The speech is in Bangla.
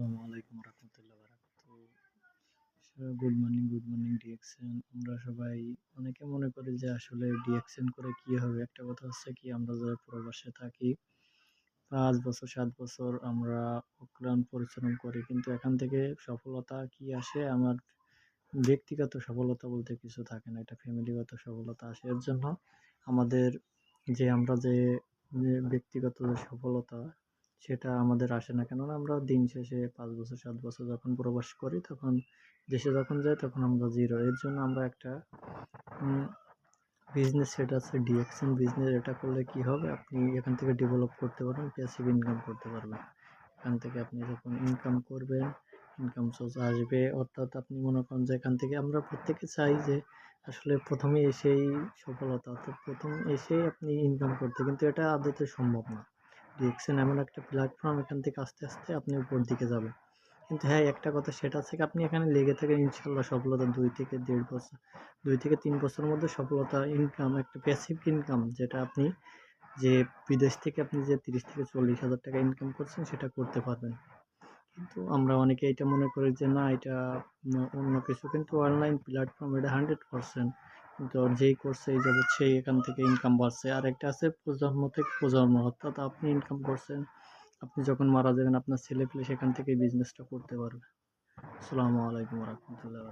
আসসালামু আলাইকুম রহমতুল্লাহ বারাকাতুহু। Good morning DXN. আমরা সবাই অনেকে মনে করি যে আসলে ডিএক্সএন করে কি হবে। একটা কথা হচ্ছে কি, আমরা যারা প্রবাসে থাকি ৫ বছর ৭ বছর আমরা অক্লান্ত পরিশ্রম করি, কিন্তু এখান থেকে সফলতা কি আসে? আমার ব্যক্তিগত সফলতা বলতে কিছু থাকে না, এটা ফ্যামিলিগত সফলতা আসে। এর জন্য আমাদের আমরা যে ব্যক্তিগত যে সফলতা, সেটা আমাদের আসে না। কেননা আমরা দিন শেষে ৫ বছর ৭ বছর যখন প্রবাস করি, তখন দেশে যখন যাই তখন আমরা জিরো। এর জন্য আমরা একটা বিজনেস সেট আছে, ডিএক্সএন বিজনেস। এটা করলে কি হবে, আপনি এখান থেকে ডেভেলপ করতে পারবেন, প্যাসিভ ইনকাম করতে পারবেন। এখান থেকে আপনি যখন ইনকাম করবেন, ইনকাম সোর্স আসবে। অর্থাৎ আপনি মনে করেন যে এখান থেকে আমরা প্রত্যেকে চাই যে আসলে প্রথমে এসেই সফলতা, অর্থাৎ প্রথম এসেই আপনি ইনকাম করতে, কিন্তু এটা আদতে সম্ভব না। ডিএক্সএন এমন একটা প্ল্যাটফর্ম, এখান থেকে আস্তে আস্তে আপনি উপর দিকে যাবেন। কিন্তু হ্যাঁ, একটা কথা সেটা হচ্ছে কি, আপনি এখানে লেগে থাকেন, ইনশাল্লাহ সফলতা ২ থেকে ১.৫ বছর, ২ থেকে ৩ বছরের মধ্যে সফলতা ইনকাম, একটা প্যাসিভ ইনকাম, যেটা আপনি যে বিদেশ থেকে আপনি যে ৩০ থেকে ৪০ হাজার টাকা ইনকাম করছেন সেটা করতে পারবেন। কিন্তু আমরা অনেকে এটা মনে করি যে না, এটা অন্য কিছু, কিন্তু অনলাইন প্ল্যাটফর্ম এটা 100%। কিন্তু যেই করছে এই জগৎ সেই এখান থেকে ইনকাম বাড়ছে। আর একটা আছে প্রজন্ম থেকে প্রজন্ম, অর্থাৎ আপনি ইনকাম করছেন, আপনি যখন মারা যাবেন আপনার ছেলে পেলে সেখান থেকে বিজনেসটা করতে পারবে। আসসালামু আলাইকুম রহমতুল্লাহ।